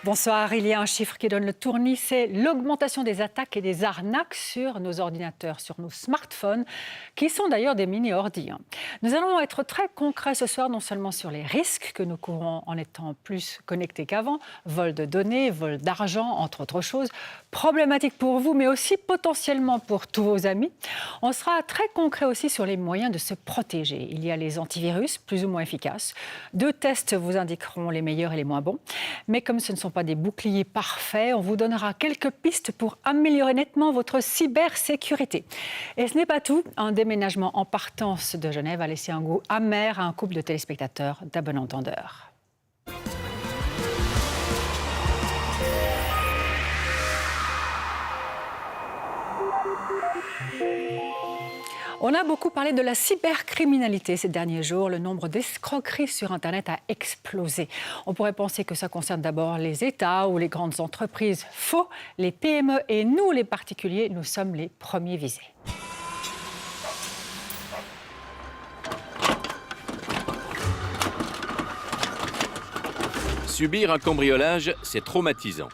Bonsoir, il y a un chiffre qui donne le tournis, c'est l'augmentation des attaques et des arnaques sur nos ordinateurs, sur nos smartphones, qui sont d'ailleurs des mini-ordi. Nous allons être très concrets ce soir, non seulement sur les risques que nous courons en étant plus connectés qu'avant, vol de données, vol d'argent, entre autres choses, problématiques pour vous, mais aussi potentiellement pour tous vos amis. On sera très concret aussi sur les moyens de se protéger. Il y a les antivirus, plus ou moins efficaces. 2 tests vous indiqueront les meilleurs et les moins bons. Mais comme ce ne sont pas des boucliers parfaits, on vous donnera quelques pistes pour améliorer nettement votre cybersécurité. Et ce n'est pas tout. Un déménagement en partance de Genève a laissé un goût amer à un couple de téléspectateurs d'à bon entendeur. On a beaucoup parlé de la cybercriminalité ces derniers jours. Le nombre d'escroqueries sur Internet a explosé. On pourrait penser que ça concerne d'abord les États ou les grandes entreprises. Faux, les PME et nous, les particuliers, nous sommes les premiers visés. Subir un cambriolage, c'est traumatisant.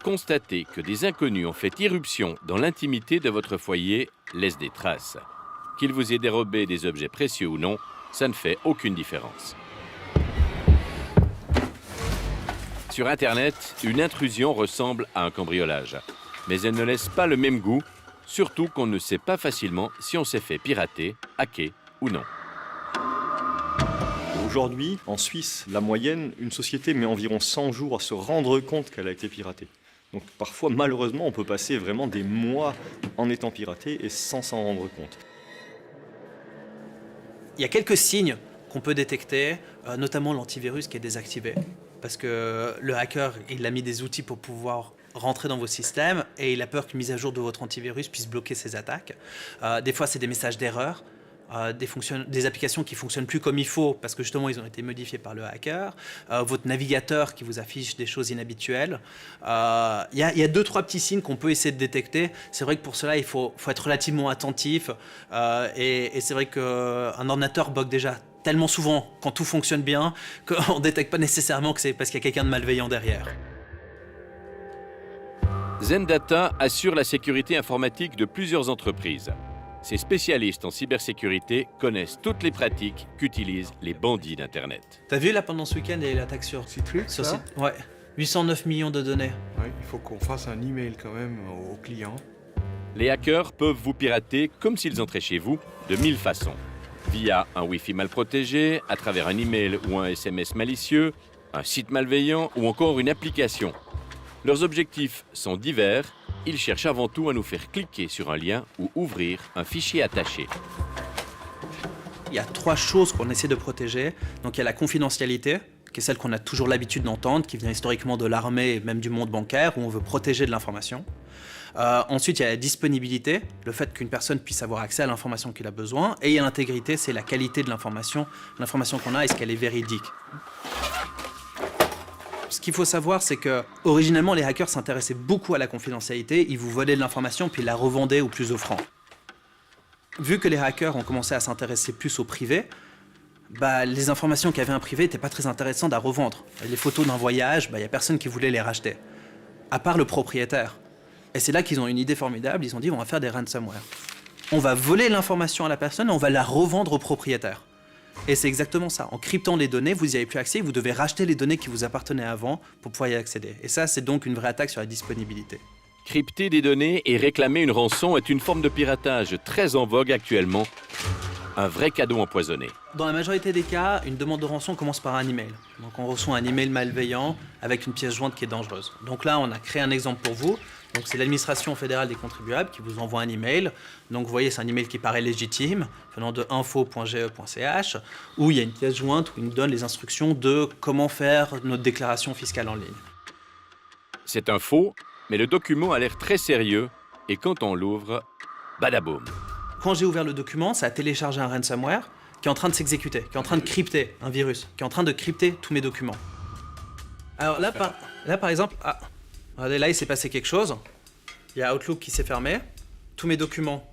Constater que des inconnus ont fait irruption dans l'intimité de votre foyer laisse des traces. Qu'ils vous aient dérobé des objets précieux ou non, ça ne fait aucune différence. Sur Internet, une intrusion ressemble à un cambriolage. Mais elle ne laisse pas le même goût, surtout qu'on ne sait pas facilement si on s'est fait pirater, hacker ou non. Aujourd'hui, en Suisse, la moyenne, une société met environ 100 jours à se rendre compte qu'elle a été piratée. Donc parfois, malheureusement, on peut passer vraiment des mois en étant piraté et sans s'en rendre compte. Il y a quelques signes qu'on peut détecter, notamment l'antivirus qui est désactivé. Parce que le hacker, il a mis des outils pour pouvoir rentrer dans vos systèmes et il a peur qu'une mise à jour de votre antivirus puisse bloquer ses attaques. Des fois, c'est des messages d'erreur. Des applications qui ne fonctionnent plus comme il faut parce que justement ils ont été modifiés par le hacker, votre navigateur qui vous affiche des choses inhabituelles. Il y a 2-3 petits signes qu'on peut essayer de détecter. C'est vrai que pour cela il faut être relativement attentif et c'est vrai qu'un ordinateur bug déjà tellement souvent quand tout fonctionne bien qu'on ne détecte pas nécessairement que c'est parce qu'il y a quelqu'un de malveillant derrière. Zendata assure la sécurité informatique de plusieurs entreprises. Ces spécialistes en cybersécurité connaissent toutes les pratiques qu'utilisent les bandits d'Internet. T'as vu là pendant ce week-end, il y a eu l'attaque sur Citrix, ça ouais, 809 millions de données. Oui, il faut qu'on fasse un email quand même aux clients. Les hackers peuvent vous pirater comme s'ils entraient chez vous de 1000 façons. Via un Wi-Fi mal protégé, à travers un email ou un SMS malicieux, un site malveillant ou encore une application. Leurs objectifs sont divers. Ils cherchent avant tout à nous faire cliquer sur un lien ou ouvrir un fichier attaché. Il y a 3 choses qu'on essaie de protéger. Donc il y a la confidentialité, qui est celle qu'on a toujours l'habitude d'entendre, qui vient historiquement de l'armée et même du monde bancaire, où on veut protéger de l'information. Ensuite, il y a la disponibilité, le fait qu'une personne puisse avoir accès à l'information qu'il a besoin. Et il y a l'intégrité, c'est la qualité de l'information qu'on a, est-ce qu'elle est véridique. Ce qu'il faut savoir, c'est que originellement, les hackers s'intéressaient beaucoup à la confidentialité. Ils vous volaient de l'information puis ils la revendaient au plus offrant. Vu que les hackers ont commencé à s'intéresser plus au privé, les informations qui avaient un privé n'étaient pas très intéressantes à revendre. Les photos d'un voyage, il n'y a personne qui voulait les racheter, à part le propriétaire. Et c'est là qu'ils ont une idée formidable. Ils ont dit, on va faire des ransomware. On va voler l'information à la personne et on va la revendre au propriétaire. Et c'est exactement ça. En cryptant les données, vous n'y avez plus accès. Vous devez racheter les données qui vous appartenaient avant pour pouvoir y accéder. Et ça, c'est donc une vraie attaque sur la disponibilité. Crypter des données et réclamer une rançon est une forme de piratage très en vogue actuellement. Un vrai cadeau empoisonné. Dans la majorité des cas, une demande de rançon commence par un email. Donc on reçoit un email malveillant avec une pièce jointe qui est dangereuse. Donc là, on a créé un exemple pour vous. Donc c'est l'administration fédérale des contribuables qui vous envoie un email. Donc vous voyez, c'est un email qui paraît légitime, venant de info.ge.ch, où il y a une pièce jointe où il nous donne les instructions de comment faire notre déclaration fiscale en ligne. C'est un faux, mais le document a l'air très sérieux et quand on l'ouvre, badaboum. Quand j'ai ouvert le document, ça a téléchargé un ransomware qui est en train de s'exécuter, qui est en train de crypter un virus, qui est en train de crypter tous mes documents. Alors là, par exemple, regardez, là, il s'est passé quelque chose. Il y a Outlook qui s'est fermé. Tous mes documents,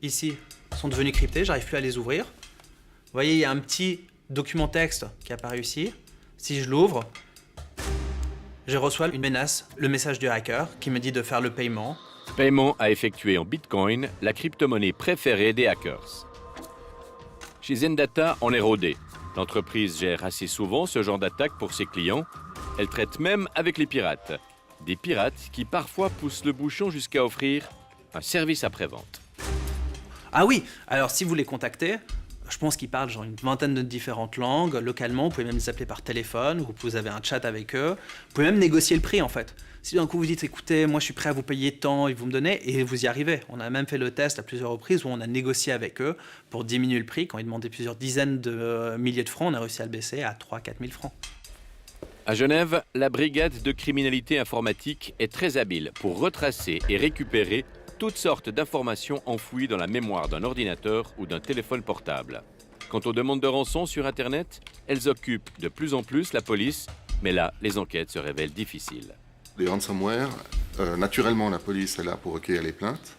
ici, sont devenus cryptés. J'arrive plus à les ouvrir. Vous voyez, il y a un petit document texte qui est apparu ici. Si je l'ouvre, Je reçois une menace, le message du hacker qui me dit de faire le paiement. Paiement à effectuer en Bitcoin, la crypto-monnaie préférée des hackers. Chez Zendata, on est rodé. L'entreprise gère assez souvent ce genre d'attaque pour ses clients. Elle traite même avec les pirates. Des pirates qui parfois poussent le bouchon jusqu'à offrir un service après-vente. Ah oui, alors si vous les contactez, je pense qu'ils parlent genre une vingtaine de différentes langues. Localement, vous pouvez même les appeler par téléphone, ou vous avez un chat avec eux. Vous pouvez même négocier le prix en fait. Si d'un coup vous dites, écoutez, moi je suis prêt à vous payer tant et vous me donnez, et vous y arrivez. On a même fait le test à plusieurs reprises où on a négocié avec eux pour diminuer le prix. Quand ils demandaient plusieurs dizaines de milliers de francs, on a réussi à le baisser à 3-4 000 francs. À Genève, la brigade de criminalité informatique est très habile pour retracer et récupérer toutes sortes d'informations enfouies dans la mémoire d'un ordinateur ou d'un téléphone portable. Quant aux demandes de rançon sur Internet, elles occupent de plus en plus la police, mais là, les enquêtes se révèlent difficiles. Les ransomware, naturellement, la police est là pour recueillir les plaintes.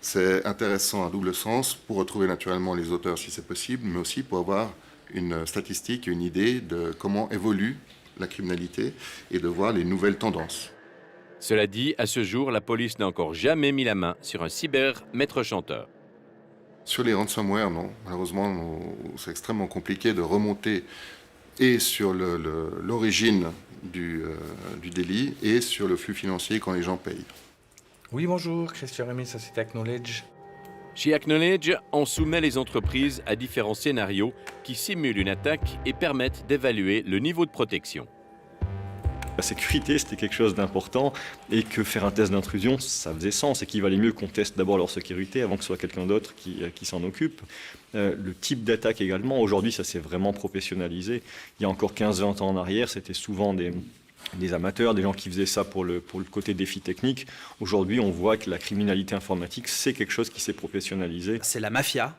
C'est intéressant à double sens pour retrouver naturellement les auteurs si c'est possible, mais aussi pour avoir une statistique, une idée de comment évolue la criminalité et de voir les nouvelles tendances. Cela dit, à ce jour, la police n'a encore jamais mis la main sur un cyber-maître-chanteur. Sur les ransomware, non. Malheureusement, c'est extrêmement compliqué de remonter et sur l'origine du délit et sur le flux financier quand les gens payent. Oui, bonjour, Christian Rémy, Société Acknowledge. Chez Acknowledge, on soumet les entreprises à différents scénarios qui simulent une attaque et permettent d'évaluer le niveau de protection. La sécurité, c'était quelque chose d'important et que faire un test d'intrusion, ça faisait sens et qu'il valait mieux qu'on teste d'abord leur sécurité avant que ce soit quelqu'un d'autre qui s'en occupe. Le type d'attaque également, aujourd'hui, ça s'est vraiment professionnalisé. Il y a encore 15-20 ans en arrière, c'était souvent des amateurs, des gens qui faisaient ça pour le côté défi technique. Aujourd'hui, on voit que la criminalité informatique, c'est quelque chose qui s'est professionnalisé. C'est la mafia.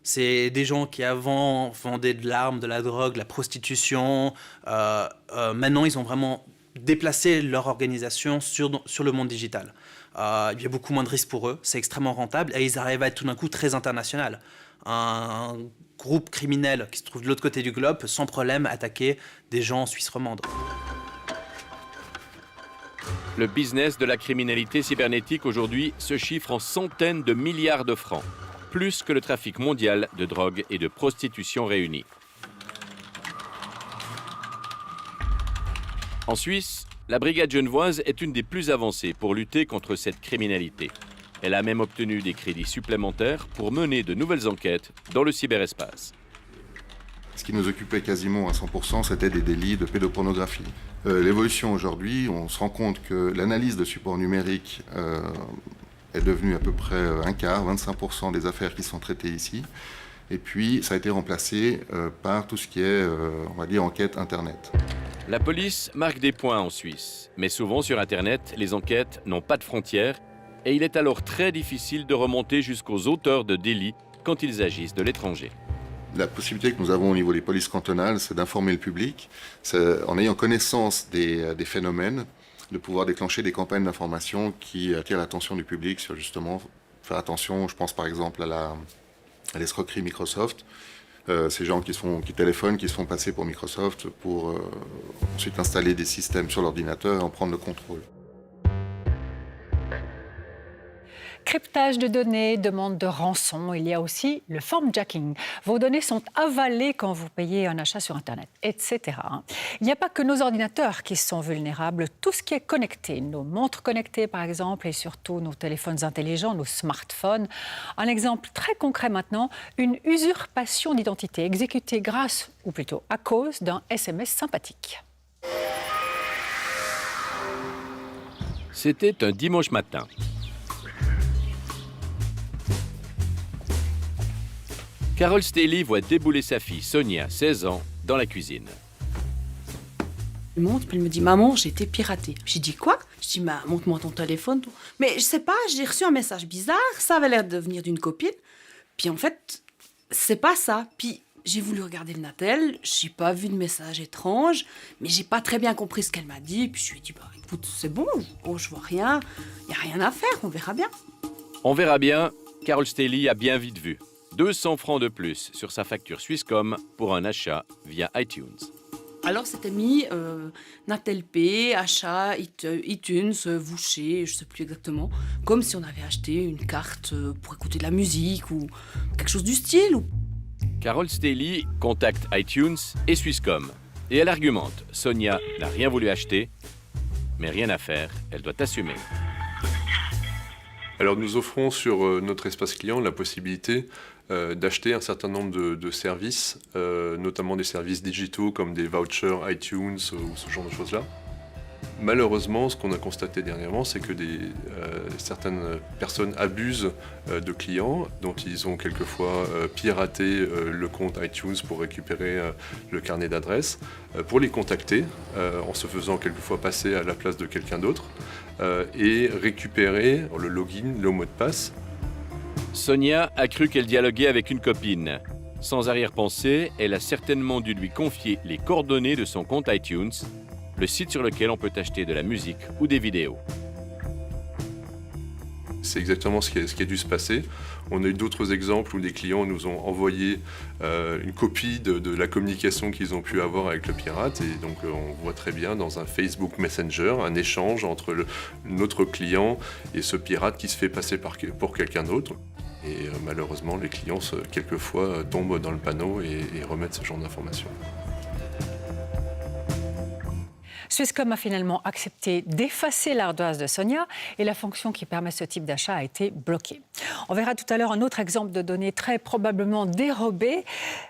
C'est des gens qui avant vendaient de l'arme, de la drogue, de la prostitution. Maintenant, ils ont vraiment déplacé leur organisation sur le monde digital. Il y a beaucoup moins de risques pour eux, c'est extrêmement rentable et ils arrivent à être tout d'un coup très international. Un groupe criminel qui se trouve de l'autre côté du globe peut sans problème attaquer des gens en Suisse romande. Le business de la criminalité cybernétique aujourd'hui se chiffre en centaines de milliards de francs, plus que le trafic mondial de drogue et de prostitution réunis. En Suisse, la brigade genevoise est une des plus avancées pour lutter contre cette criminalité. Elle a même obtenu des crédits supplémentaires pour mener de nouvelles enquêtes dans le cyberespace. Ce qui nous occupait quasiment à 100%, c'était des délits de pédopornographie. L'évolution aujourd'hui, on se rend compte que l'analyse de supports numériques est devenue à peu près un quart, 25% des affaires qui sont traitées ici. Et puis, ça a été remplacé par tout ce qui est, on va dire, enquête Internet. La police marque des points en Suisse, mais souvent sur Internet, les enquêtes n'ont pas de frontières et il est alors très difficile de remonter jusqu'aux auteurs de délits quand ils agissent de l'étranger. La possibilité que nous avons au niveau des polices cantonales, c'est d'informer le public, en ayant connaissance des phénomènes, de pouvoir déclencher des campagnes d'information qui attirent l'attention du public sur justement faire attention. Je pense par exemple à l'escroquerie Microsoft. Ces gens qui téléphonent, qui se font passer pour Microsoft pour ensuite installer des systèmes sur l'ordinateur et en prendre le contrôle. Cryptage de données, demande de rançon, il y a aussi le formjacking. Vos données sont avalées quand vous payez un achat sur Internet, etc. Il n'y a pas que nos ordinateurs qui sont vulnérables, tout ce qui est connecté, nos montres connectées par exemple, et surtout nos téléphones intelligents, nos smartphones. Un exemple très concret maintenant, une usurpation d'identité exécutée grâce, ou plutôt à cause, d'un SMS sympathique. C'était un dimanche matin. Carol Staley voit débouler sa fille, Sonia, 16 ans, dans la cuisine. Elle monte, puis elle me dit « Maman, j'ai été piratée ». J'ai dit « Quoi ?» Je dis « Montre-moi ton téléphone. » Mais je sais pas, j'ai reçu un message bizarre, ça avait l'air de venir d'une copine. Puis en fait, c'est pas ça. Puis j'ai voulu regarder le Natel, j'ai pas vu de message étrange, mais j'ai pas très bien compris ce qu'elle m'a dit. Puis je lui ai dit « Écoute, c'est bon, je vois rien, y a rien à faire, on verra bien. » On verra bien, Carol Staley a bien vite vu. 200 francs de plus sur sa facture Swisscom pour un achat via iTunes. Alors c'était mis Natel-P, Achat, iTunes, Voucher, je ne sais plus exactement, comme si on avait acheté une carte pour écouter de la musique ou quelque chose du style. Carole Staley contacte iTunes et Swisscom. Et elle argumente. Sonia n'a rien voulu acheter, mais rien à faire, elle doit assumer. Alors nous offrons sur notre espace client la possibilité d'acheter un certain nombre de services, notamment des services digitaux comme des vouchers iTunes ou ce genre de choses-là. Malheureusement, ce qu'on a constaté dernièrement, c'est que certaines personnes abusent de clients dont ils ont quelquefois piraté le compte iTunes pour récupérer le carnet d'adresses, pour les contacter en se faisant quelquefois passer à la place de quelqu'un d'autre et récupérer le login, le mot de passe. Sonia a cru qu'elle dialoguait avec une copine. Sans arrière-pensée, elle a certainement dû lui confier les coordonnées de son compte iTunes, le site sur lequel on peut acheter de la musique ou des vidéos. C'est exactement ce qui a dû se passer. On a eu d'autres exemples où des clients nous ont envoyé une copie de la communication qu'ils ont pu avoir avec le pirate. Et donc on voit très bien dans un Facebook Messenger un échange entre notre client et ce pirate qui se fait passer pour quelqu'un d'autre. Et malheureusement, les clients, quelquefois, tombent dans le panneau et remettent ce genre d'informations. Swisscom a finalement accepté d'effacer l'ardoise de Sonia et la fonction qui permet ce type d'achat a été bloquée. On verra tout à l'heure un autre exemple de données très probablement dérobées.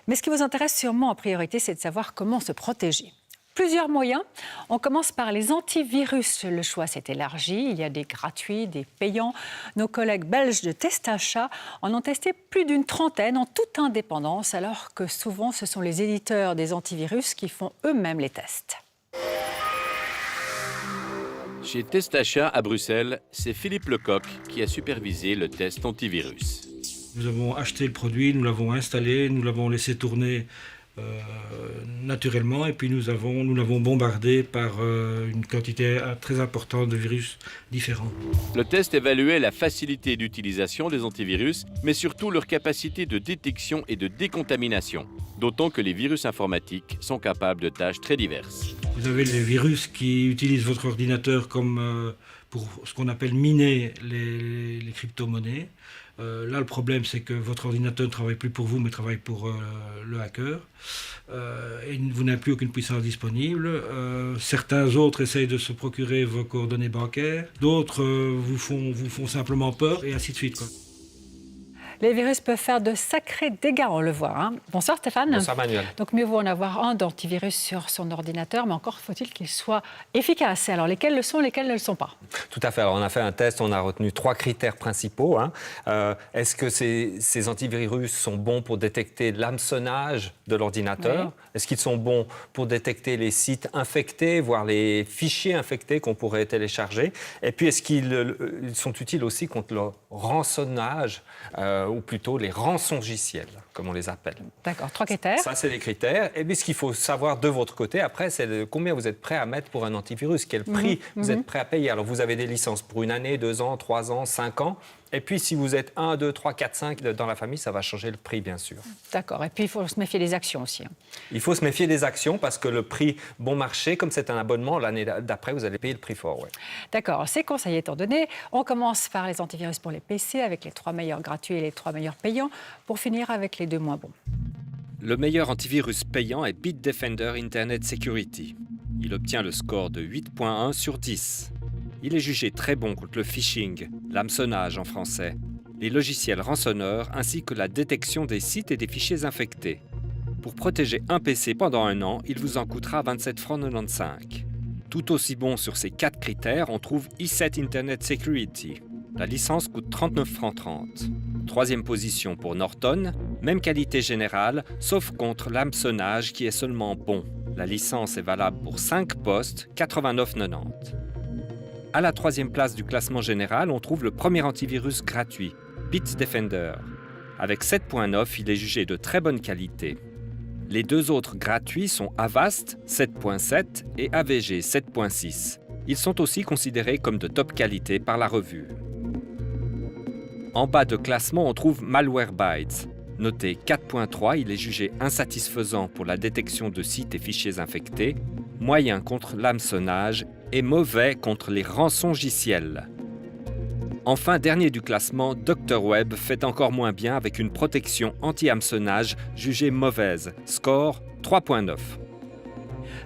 Mais ce qui vous intéresse sûrement en priorité, c'est de savoir comment se protéger. Plusieurs moyens. On commence par les antivirus. Le choix s'est élargi. Il y a des gratuits, des payants. Nos collègues belges de Testachat en ont testé plus d'une trentaine en toute indépendance, alors que souvent ce sont les éditeurs des antivirus qui font eux-mêmes les tests. Chez Testachat à Bruxelles, c'est Philippe Lecoq qui a supervisé le test antivirus. Nous avons acheté le produit, nous l'avons installé, nous l'avons laissé tourner naturellement et puis nous l'avons bombardé par une quantité très importante de virus différents. Le test évaluait la facilité d'utilisation des antivirus, mais surtout leur capacité de détection et de décontamination, d'autant que les virus informatiques sont capables de tâches très diverses. Vous avez les virus qui utilisent votre ordinateur comme pour ce qu'on appelle miner les crypto-monnaies. Là, le problème, c'est que votre ordinateur ne travaille plus pour vous, mais travaille pour le hacker. Et vous n'avez plus aucune puissance disponible. Certains autres essayent de se procurer vos coordonnées bancaires. D'autres vous font simplement peur, et ainsi de suite, quoi. Les virus peuvent faire de sacrés dégâts, on le voit. Hein. Bonsoir Stéphane. Bonsoir Manuel. Donc mieux vaut en avoir un d'antivirus sur son ordinateur, mais encore faut-il qu'il soit efficace. Alors lesquels le sont, lesquels ne le sont pas? Tout à fait. Alors on a fait un test, on a retenu 3 critères principaux. Est-ce que ces antivirus sont bons pour détecter l'hameçonnage de l'ordinateur? Oui. Est-ce qu'ils sont bons pour détecter les sites infectés, voire les fichiers infectés qu'on pourrait télécharger? Et puis est-ce qu'ils sont utiles aussi contre le rançonnage ou plutôt les rançongiciels, comme on les appelle. D'accord, 3 critères. Ça, c'est les critères. Et puis, ce qu'il faut savoir de votre côté, après, c'est combien vous êtes prêt à mettre pour un antivirus, quel prix vous êtes prêt à payer. Alors, vous avez des licences pour 1 année, 2 ans, 3 ans, 5 ans. Et puis, si vous êtes 1, 2, 3, 4, 5 dans la famille, ça va changer le prix, bien sûr. D'accord. Et puis, il faut se méfier des actions aussi. Il faut se méfier des actions parce que le prix bon marché, comme c'est un abonnement, l'année d'après, vous allez payer le prix fort. Ouais. D'accord. Ces conseils étant donnés, on commence par les antivirus pour les PC avec les 3 meilleurs gratuits et les 3 meilleurs payants, pour finir avec les 2 moins bons. Le meilleur antivirus payant est Bitdefender Internet Security. Il obtient le score de 8.1 sur 10. Il est jugé très bon contre le phishing, l'hameçonnage en français, les logiciels rançonneurs ainsi que la détection des sites et des fichiers infectés. Pour protéger un PC pendant 1 an, il vous en coûtera 27,95 francs. Tout aussi bon sur ces 4 critères, on trouve i7 Internet Security. La licence coûte 39,30 francs. 3e position pour Norton, même qualité générale, sauf contre l'hameçonnage qui est seulement bon. La licence est valable pour 5 postes, 89,90. À la 3e place du classement général, on trouve le premier antivirus gratuit, Bitdefender. Avec 7.9, il est jugé de très bonne qualité. Les 2 autres gratuits sont Avast 7.7 et AVG 7.6. Ils sont aussi considérés comme de top qualité par la revue. En bas de classement, on trouve Malwarebytes. Noté 4.3, il est jugé insatisfaisant pour la détection de sites et fichiers infectés, moyen contre l'hameçonnage et mauvais contre les rançongiciels. Enfin, dernier du classement, Dr Web fait encore moins bien avec une protection anti-hameçonnage jugée mauvaise. Score 3.9.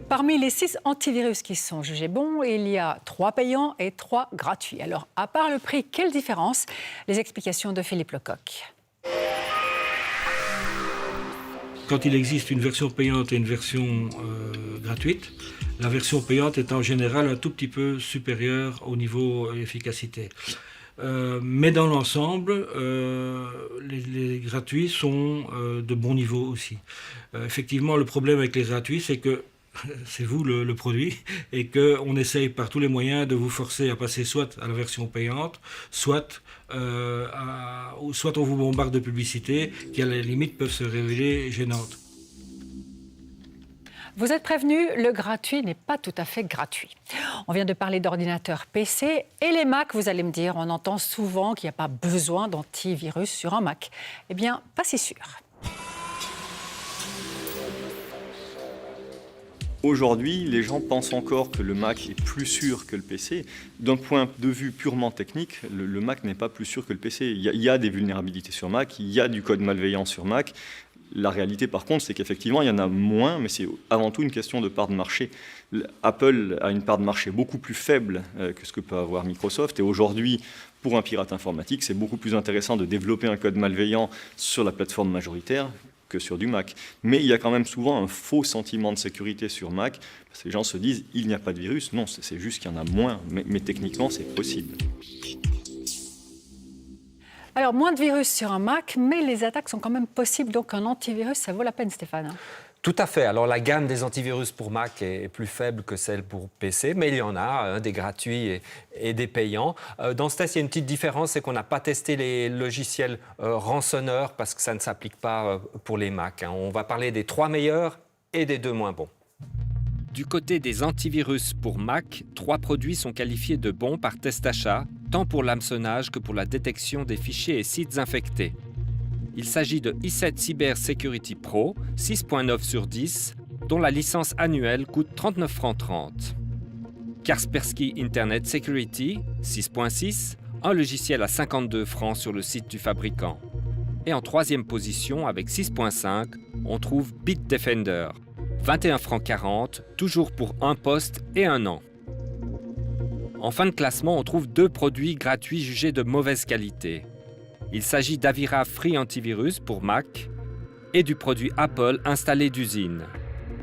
Parmi les 6 antivirus qui sont jugés bons, il y a 3 payants et 3 gratuits. Alors, à part le prix, quelle différence? Les explications de Philippe Lecoq. Quand il existe une version payante et une version gratuite, la version payante est en général un tout petit peu supérieure au niveau efficacité. Mais dans l'ensemble, les gratuits sont de bon niveau aussi. Effectivement, le problème avec les gratuits, c'est que c'est vous le produit, et qu'on essaye par tous les moyens de vous forcer à passer soit à la version payante, soit on vous bombarde de publicités qui à la limite peuvent se révéler gênantes. Vous êtes prévenus, le gratuit n'est pas tout à fait gratuit. On vient de parler d'ordinateurs PC et les Mac, vous allez me dire, on entend souvent qu'il n'y a pas besoin d'antivirus sur un Mac. Eh bien, pas si sûr. Aujourd'hui, les gens pensent encore que le Mac est plus sûr que le PC. D'un point de vue purement technique, le Mac n'est pas plus sûr que le PC. Il y a des vulnérabilités sur Mac, il y a du code malveillant sur Mac. La réalité, par contre, c'est qu'effectivement, il y en a moins, mais c'est avant tout une question de part de marché. Apple a une part de marché beaucoup plus faible que ce que peut avoir Microsoft. Et aujourd'hui, pour un pirate informatique, c'est beaucoup plus intéressant de développer un code malveillant sur la plateforme majoritaire que sur du Mac. Mais il y a quand même souvent un faux sentiment de sécurité sur Mac, parce que les gens se disent « il n'y a pas de virus ». Non, c'est juste qu'il y en a moins, mais techniquement, c'est possible. Alors, moins de virus sur un Mac, mais les attaques sont quand même possibles, donc un antivirus, ça vaut la peine, Stéphane. Tout à fait. Alors, la gamme des antivirus pour Mac est plus faible que celle pour PC, mais il y en a, des gratuits et des payants. Dans ce test, il y a une petite différence, c'est qu'on n'a pas testé les logiciels rançonneurs parce que ça ne s'applique pas pour les Mac. On va parler des 3 meilleurs et des 2 moins bons. Du côté des antivirus pour Mac, 3 produits sont qualifiés de bons par Testachat, tant pour l'hameçonnage que pour la détection des fichiers et sites infectés. Il s'agit de i7 Cyber Security Pro, 6.9 sur 10, dont la licence annuelle coûte 39,30 francs. Kaspersky Internet Security, 6.6, un logiciel à 52 francs sur le site du fabricant. Et en 3e position, avec 6.5, on trouve Bitdefender, 21,40 francs, toujours pour un poste et 1 an. En fin de classement, on trouve 2 produits gratuits jugés de mauvaise qualité. Il s'agit d'Avira Free Antivirus pour Mac et du produit Apple installé d'usine.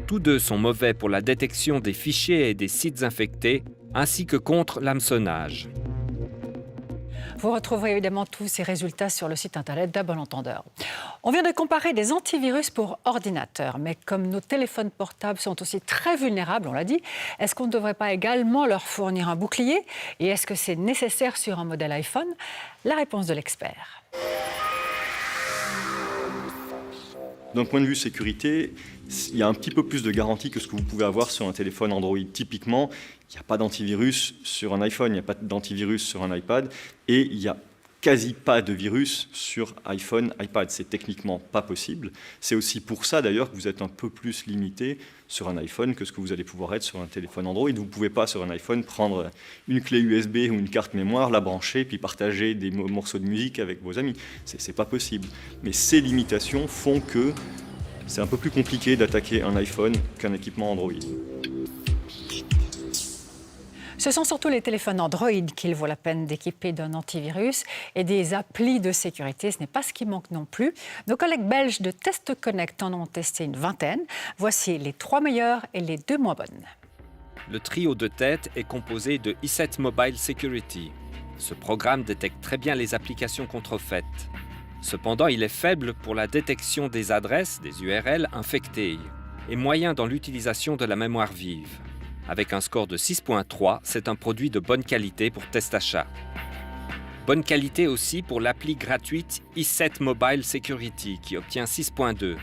Tous 2 sont mauvais pour la détection des fichiers et des sites infectés, ainsi que contre l'hameçonnage. Vous retrouverez évidemment tous ces résultats sur le site internet d'À Bon Entendeur. On vient de comparer des antivirus pour ordinateur, mais comme nos téléphones portables sont aussi très vulnérables, on l'a dit, est-ce qu'on ne devrait pas également leur fournir un bouclier? Et est-ce que c'est nécessaire sur un modèle iPhone? La réponse de l'expert. D'un point de vue sécurité, il y a un petit peu plus de garantie que ce que vous pouvez avoir sur un téléphone Android. Typiquement, il n'y a pas d'antivirus sur un iPhone, il n'y a pas d'antivirus sur un iPad, et il n'y a quasi pas de virus sur iPhone, iPad. C'est techniquement pas possible. C'est aussi pour ça d'ailleurs que vous êtes un peu plus limité sur un iPhone que ce que vous allez pouvoir être sur un téléphone Android. Vous ne pouvez pas sur un iPhone prendre une clé USB ou une carte mémoire, la brancher, puis partager des morceaux de musique avec vos amis. C'est pas possible. Mais ces limitations font que c'est un peu plus compliqué d'attaquer un iPhone qu'un équipement Android. Ce sont surtout les téléphones Android qu'il vaut la peine d'équiper d'un antivirus et des applis de sécurité. Ce n'est pas ce qui manque non plus. Nos collègues belges de Test Connect en ont testé une vingtaine. Voici les 3 meilleures et les 2 moins bonnes. Le trio de tête est composé de i7 Mobile Security. Ce programme détecte très bien les applications contrefaites. Cependant, il est faible pour la détection des adresses, des URL infectées, et moyen dans l'utilisation de la mémoire vive. Avec un score de 6.3, c'est un produit de bonne qualité pour Testachat. Bonne qualité aussi pour l'appli gratuite i7 Mobile Security qui obtient 6.2.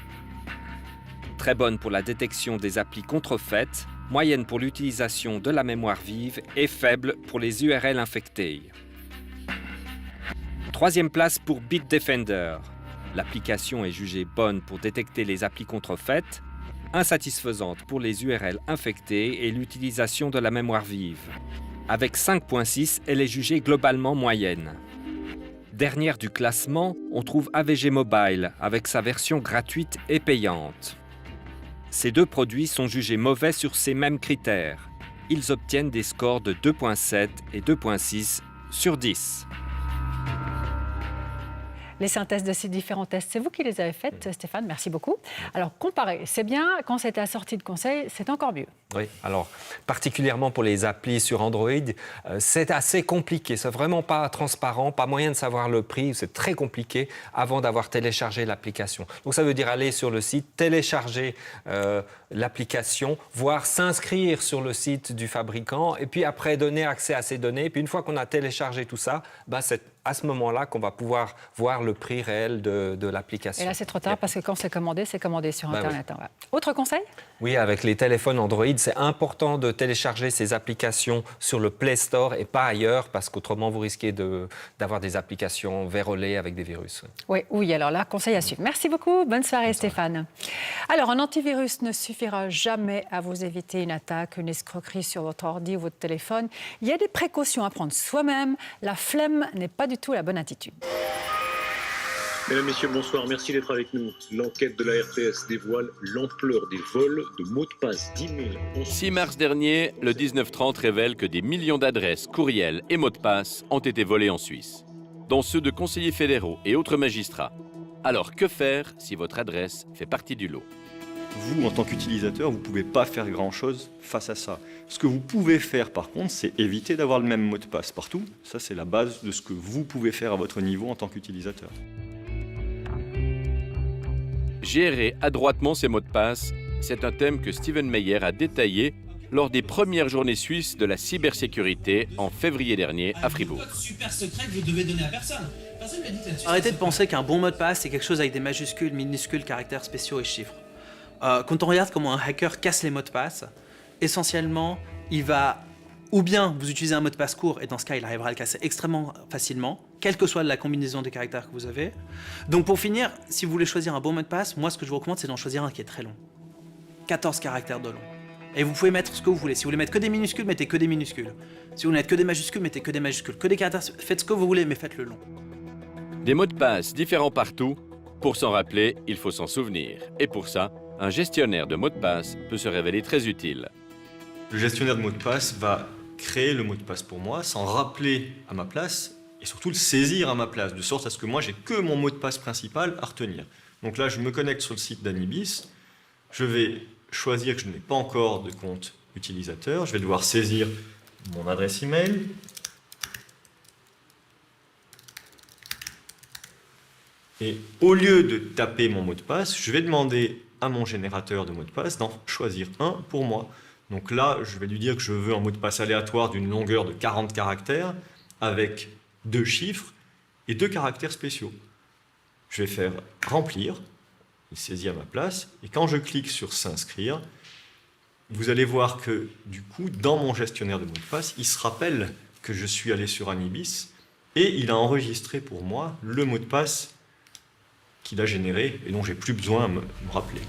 Très bonne pour la détection des applis contrefaites, moyenne pour l'utilisation de la mémoire vive et faible pour les URL infectées. 3e place pour Bitdefender. L'application est jugée bonne pour détecter les applis contrefaites, insatisfaisante pour les URL infectées et l'utilisation de la mémoire vive. Avec 5.6, elle est jugée globalement moyenne. Dernière du classement, on trouve AVG Mobile avec sa version gratuite et payante. Ces deux produits sont jugés mauvais sur ces mêmes critères. Ils obtiennent des scores de 2.7 et 2.6 sur 10. Les synthèses de ces différents tests, c'est vous qui les avez faites, Stéphane, merci beaucoup. Alors, comparer, c'est bien, quand c'est assorti de conseils, c'est encore mieux. Oui, alors particulièrement pour les applis sur Android, c'est assez compliqué. C'est vraiment pas transparent, pas moyen de savoir le prix. C'est très compliqué avant d'avoir téléchargé l'application. Donc ça veut dire aller sur le site, télécharger l'application, voire s'inscrire sur le site du fabricant et puis après donner accès à ces données. Puis une fois qu'on a téléchargé tout ça, c'est à ce moment-là qu'on va pouvoir voir le prix réel de l'application. Et là, c'est trop tard parce que quand c'est commandé sur Internet. Oui. Autre conseil ? Oui, avec les téléphones Android, c'est important de télécharger ces applications sur le Play Store et pas ailleurs parce qu'autrement, vous risquez d'avoir des applications vérolées avec des virus. Oui, alors là, conseil à suivre. Merci beaucoup. Bonne soirée, Stéphane. Alors, un antivirus ne suffira jamais à vous éviter une attaque, une escroquerie sur votre ordi ou votre téléphone. Il y a des précautions à prendre soi-même. La flemme n'est pas du tout la bonne attitude. Mesdames, Messieurs, bonsoir. Merci d'être avec nous. L'enquête de la RTS dévoile l'ampleur des vols de mots de passe d'email. 6 mars dernier, le 1930 révèle que des millions d'adresses, courriels et mots de passe ont été volés en Suisse, dont ceux de conseillers fédéraux et autres magistrats. Alors, que faire si votre adresse fait partie du lot ? Vous, en tant qu'utilisateur, vous ne pouvez pas faire grand-chose face à ça. Ce que vous pouvez faire, par contre, c'est éviter d'avoir le même mot de passe partout. Ça, c'est la base de ce que vous pouvez faire à votre niveau en tant qu'utilisateur. Gérer adroitement ses mots de passe, c'est un thème que Steven Meyer a détaillé lors des premières journées suisses de la cybersécurité en février dernier à Fribourg. Super secret que vous devez donner à personne. Arrêtez de penser qu'un bon mot de passe, c'est quelque chose avec des majuscules, minuscules, caractères spéciaux et chiffres. Quand on regarde comment un hacker casse les mots de passe, essentiellement, il va ou bien vous utilisez un mot de passe court, et dans ce cas, il arrivera à le casser extrêmement facilement, quelle que soit la combinaison de caractères que vous avez. Donc pour finir, si vous voulez choisir un bon mot de passe, moi ce que je vous recommande, c'est d'en choisir un qui est très long. 14 caractères de long. Et vous pouvez mettre ce que vous voulez. Si vous voulez mettre que des minuscules, mettez que des minuscules. Si vous voulez mettre que des majuscules, mettez que des majuscules. Que des caractères, faites ce que vous voulez, mais faites-le long. Des mots de passe différents partout. Pour s'en rappeler, il faut s'en souvenir. Et pour ça, un gestionnaire de mots de passe peut se révéler très utile. Le gestionnaire de mots de passe va créer le mot de passe pour moi, s'en rappeler à ma place et surtout le saisir à ma place, de sorte à ce que moi j'ai que mon mot de passe principal à retenir. Donc là, je me connecte sur le site d'Anibis, je vais choisir que je n'ai pas encore de compte utilisateur, je vais devoir saisir mon adresse email, et au lieu de taper mon mot de passe, je vais demander à mon générateur de mot de passe d'en choisir un pour moi. Donc là, je vais lui dire que je veux un mot de passe aléatoire d'une longueur de 40 caractères avec 2 chiffres et 2 caractères spéciaux. Je vais faire remplir, il saisit à ma place, et quand je clique sur s'inscrire, vous allez voir que du coup, dans mon gestionnaire de mots de passe, il se rappelle que je suis allé sur Anibis et il a enregistré pour moi le mot de passe qu'il a généré et dont j'ai plus besoin à me rappeler.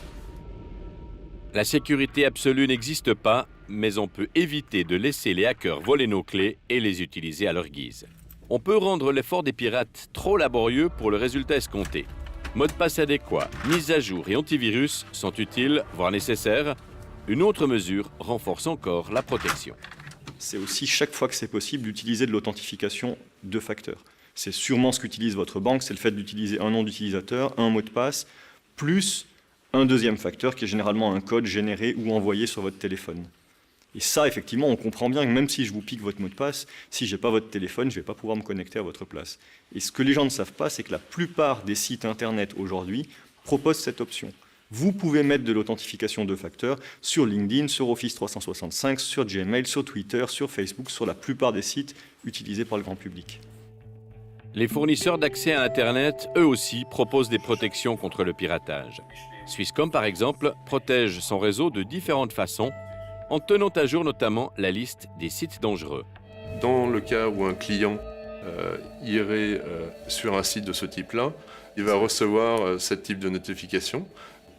La sécurité absolue n'existe pas, mais on peut éviter de laisser les hackers voler nos clés et les utiliser à leur guise. On peut rendre l'effort des pirates trop laborieux pour le résultat escompté. Mot de passe adéquat, mise à jour et antivirus sont utiles, voire nécessaires. Une autre mesure renforce encore la protection. C'est aussi chaque fois que c'est possible d'utiliser de l'authentification de facteurs. C'est sûrement ce qu'utilise votre banque, c'est le fait d'utiliser un nom d'utilisateur, un mot de passe, plus un deuxième facteur qui est généralement un code généré ou envoyé sur votre téléphone. Et ça, effectivement, on comprend bien que même si je vous pique votre mot de passe, si je n'ai pas votre téléphone, je ne vais pas pouvoir me connecter à votre place. Et ce que les gens ne savent pas, c'est que la plupart des sites Internet aujourd'hui proposent cette option. Vous pouvez mettre de l'authentification de facteurs sur LinkedIn, sur Office 365, sur Gmail, sur Twitter, sur Facebook, sur la plupart des sites utilisés par le grand public. Les fournisseurs d'accès à Internet, eux aussi, proposent des protections contre le piratage. Swisscom, par exemple, protège son réseau de différentes façons, en tenant à jour notamment la liste des sites dangereux. Dans le cas où un client irait sur un site de ce type-là, il va recevoir ce type de notification.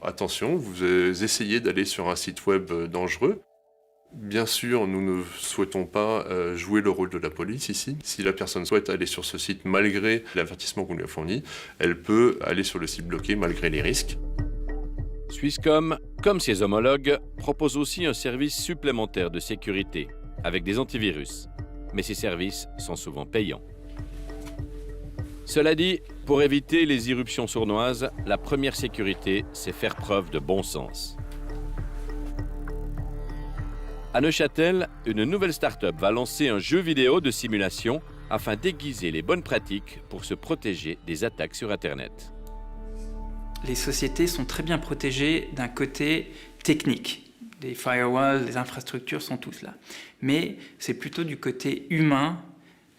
Attention, vous essayez d'aller sur un site web dangereux. Bien sûr, nous ne souhaitons pas jouer le rôle de la police ici. Si la personne souhaite aller sur ce site malgré l'avertissement qu'on lui a fourni, elle peut aller sur le site bloqué malgré les risques. Swisscom, comme ses homologues, propose aussi un service supplémentaire de sécurité avec des antivirus. Mais ces services sont souvent payants. Cela dit, pour éviter les irruptions sournoises, la première sécurité, c'est faire preuve de bon sens. À Neuchâtel, une nouvelle start-up va lancer un jeu vidéo de simulation afin d'aiguiser les bonnes pratiques pour se protéger des attaques sur Internet. Les sociétés sont très bien protégées d'un côté technique. Les firewalls, les infrastructures sont tous là. Mais c'est plutôt du côté humain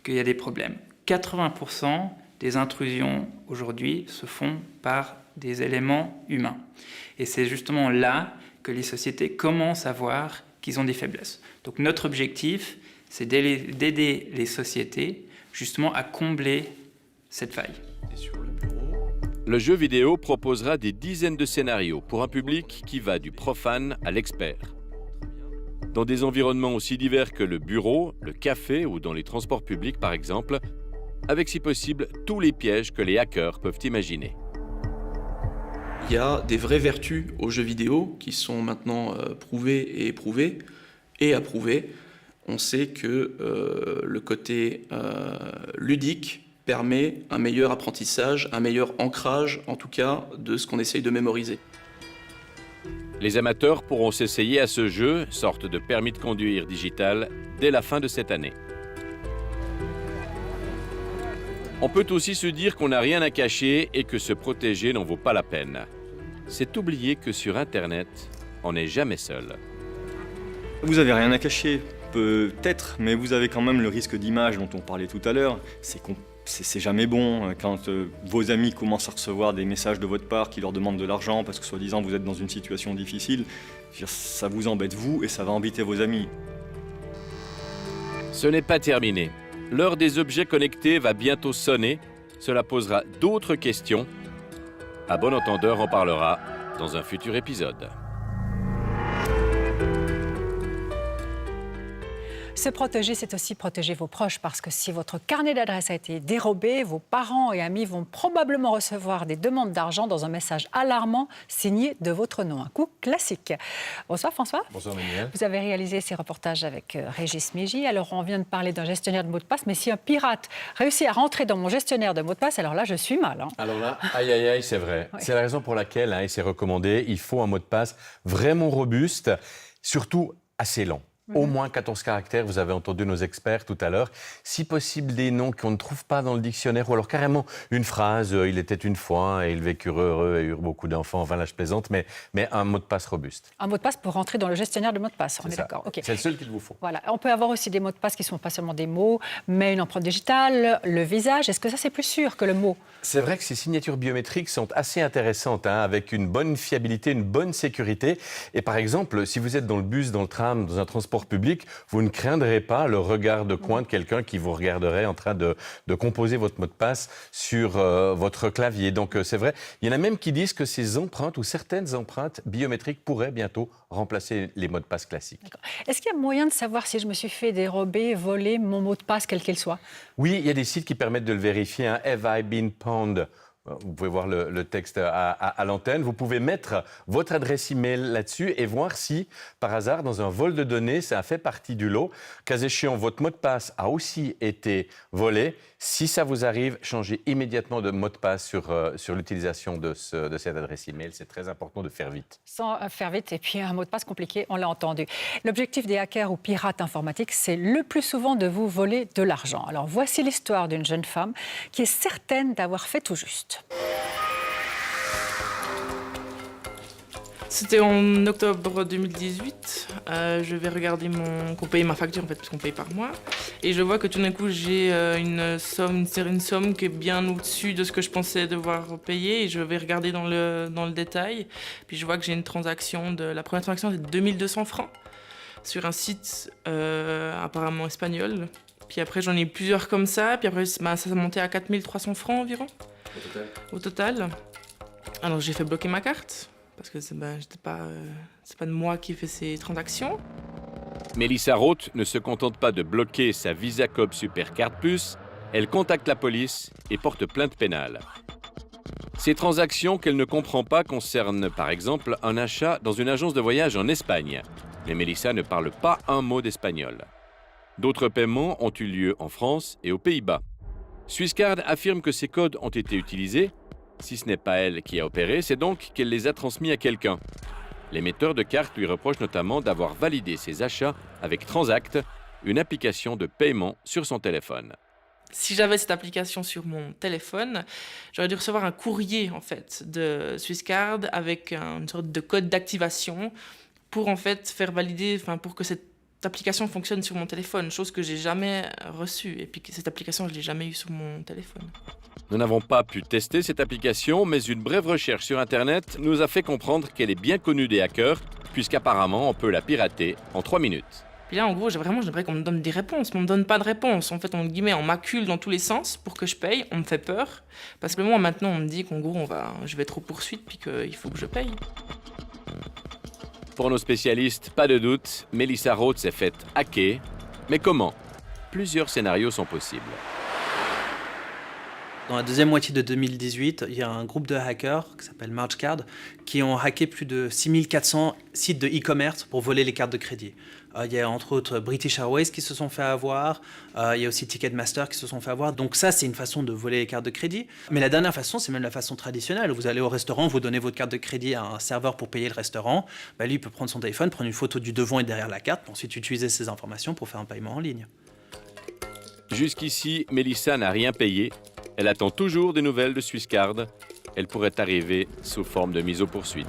qu'il y a des problèmes. 80% des intrusions aujourd'hui se font par des éléments humains. Et c'est justement là que les sociétés commencent à voir qu'ils ont des faiblesses. Donc notre objectif, c'est d'aider les sociétés justement à combler cette faille. Le jeu vidéo proposera des dizaines de scénarios pour un public qui va du profane à l'expert. Dans des environnements aussi divers que le bureau, le café ou dans les transports publics par exemple, avec si possible tous les pièges que les hackers peuvent imaginer. Il y a des vraies vertus aux jeux vidéo qui sont maintenant prouvées et éprouvées et approuvées. On sait que le côté ludique permet un meilleur apprentissage, un meilleur ancrage en tout cas de ce qu'on essaye de mémoriser. Les amateurs pourront s'essayer à ce jeu, sorte de permis de conduire digital, dès la fin de cette année. On peut aussi se dire qu'on n'a rien à cacher et que se protéger n'en vaut pas la peine. C'est oublier que sur Internet, on n'est jamais seul. Vous n'avez rien à cacher, peut-être, mais vous avez quand même le risque d'image dont on parlait tout à l'heure. C'est jamais bon quand vos amis commencent à recevoir des messages de votre part qui leur demandent de l'argent parce que soi-disant vous êtes dans une situation difficile. Ça vous embête vous et ça va embêter vos amis. Ce n'est pas terminé. L'heure des objets connectés va bientôt sonner. Cela posera d'autres questions. À bon entendeur, on parlera dans un futur épisode. Se protéger, c'est aussi protéger vos proches parce que si votre carnet d'adresse a été dérobé, vos parents et amis vont probablement recevoir des demandes d'argent dans un message alarmant signé de votre nom. Un coup classique. Bonsoir François. Bonsoir Manuel. Vous avez réalisé ces reportages avec Régis Mégy. Alors on vient de parler d'un gestionnaire de mots de passe, mais si un pirate réussit à rentrer dans mon gestionnaire de mots de passe, alors là je suis mal. Alors là, aïe aïe aïe, c'est vrai. Ouais. C'est la raison pour laquelle, il s'est recommandé, il faut un mot de passe vraiment robuste, surtout assez lent. Au moins 14 caractères, vous avez entendu nos experts tout à l'heure. Si possible, des noms qu'on ne trouve pas dans le dictionnaire, ou alors carrément une phrase, il était une fois, et ils vécurent heureux et eurent beaucoup d'enfants. Enfin là, je plaisante, mais un mot de passe robuste. Un mot de passe pour rentrer dans le gestionnaire de mots de passe, on est d'accord. Okay. C'est le seul qu'il vous faut. Voilà. On peut avoir aussi des mots de passe qui ne sont pas seulement des mots, mais une empreinte digitale, le visage. Est-ce que ça, c'est plus sûr que le mot ? C'est vrai que ces signatures biométriques sont assez intéressantes, avec une bonne fiabilité, une bonne sécurité. Et par exemple, si vous êtes dans le bus, dans le tram, dans un transport public, vous ne craindrez pas le regard de coin de quelqu'un qui vous regarderait en train de composer votre mot de passe sur votre clavier. Donc c'est vrai, il y en a même qui disent que ces empreintes ou certaines empreintes biométriques pourraient bientôt remplacer les mots de passe classiques. Est-ce qu'il y a moyen de savoir si je me suis fait dérober, voler mon mot de passe, quel qu'il soit ? Oui, il y a des sites qui permettent de le vérifier. Have I been pwned ? Vous pouvez voir le texte à l'antenne. Vous pouvez mettre votre adresse email là-dessus et voir si, par hasard, dans un vol de données, ça a fait partie du lot. Cas échéant, votre mot de passe a aussi été volé. Si ça vous arrive, changez immédiatement de mot de passe sur l'utilisation de cette adresse email. C'est très important de faire vite. Sans faire vite, et puis un mot de passe compliqué, on l'a entendu. L'objectif des hackers ou pirates informatiques, c'est le plus souvent de vous voler de l'argent. Alors voici l'histoire d'une jeune femme qui est certaine d'avoir fait tout juste. C'était en octobre 2018. Je vais regarder qu'on paye ma facture en fait, parce qu'on paye par mois. Et je vois que tout d'un coup, j'ai une somme qui est bien au-dessus de ce que je pensais devoir payer. Et je vais regarder dans le détail. Puis je vois que j'ai une transaction, la première transaction, c'est 2200 francs sur un site apparemment espagnol. puis après j'en ai eu plusieurs comme ça, puis après ça s'est monté à 4300 francs environ. Au total. Alors j'ai fait bloquer ma carte, parce que c'est pas de moi qui ai fait ces transactions. Mélissa Roth ne se contente pas de bloquer sa Visa Coop Super Card Plus, elle contacte la police et porte plainte pénale. Ces transactions qu'elle ne comprend pas concernent par exemple un achat dans une agence de voyage en Espagne. Mais Mélissa ne parle pas un mot d'espagnol. D'autres paiements ont eu lieu en France et aux Pays-Bas. Swisscard affirme que ces codes ont été utilisés. Si ce n'est pas elle qui a opéré, c'est donc qu'elle les a transmis à quelqu'un. L'émetteur de cartes lui reproche notamment d'avoir validé ses achats avec Transact, une application de paiement sur son téléphone. Si j'avais cette application sur mon téléphone, j'aurais dû recevoir un courrier en fait de Swisscard avec une sorte de code d'activation pour en fait faire valider, pour que cette application fonctionne sur mon téléphone, chose que j'ai jamais reçue. Et puis cette application, je l'ai jamais eue sur mon téléphone. Nous n'avons pas pu tester cette application, mais une brève recherche sur Internet nous a fait comprendre qu'elle est bien connue des hackers, puisqu'apparemment on peut la pirater en 3 minutes. Puis là, en gros, j'aimerais qu'on me donne des réponses, mais on me donne pas de réponse. En fait, on m'accule dans tous les sens pour que je paye. On me fait peur. Parce que moi, maintenant, on me dit qu'en gros, je vais être aux poursuites, puis qu'il faut que je paye. Pour nos spécialistes, pas de doute, Mélissa Roth s'est faite hacker. Mais comment? Plusieurs scénarios sont possibles. Dans la deuxième moitié de 2018, il y a un groupe de hackers qui s'appelle MarchCard qui ont hacké plus de 6400 sites de e-commerce pour voler les cartes de crédit. Il y a entre autres British Airways qui se sont fait avoir, il y a aussi Ticketmaster qui se sont fait avoir. Donc ça, c'est une façon de voler les cartes de crédit. Mais la dernière façon, c'est même la façon traditionnelle. Vous allez au restaurant, vous donnez votre carte de crédit à un serveur pour payer le restaurant. Lui, il peut prendre son téléphone, prendre une photo du devant et derrière la carte, puis ensuite utiliser ces informations pour faire un paiement en ligne. Jusqu'ici, Mélissa n'a rien payé. Elle attend toujours des nouvelles de Swisscard. Elle pourrait arriver sous forme de mise aux poursuites.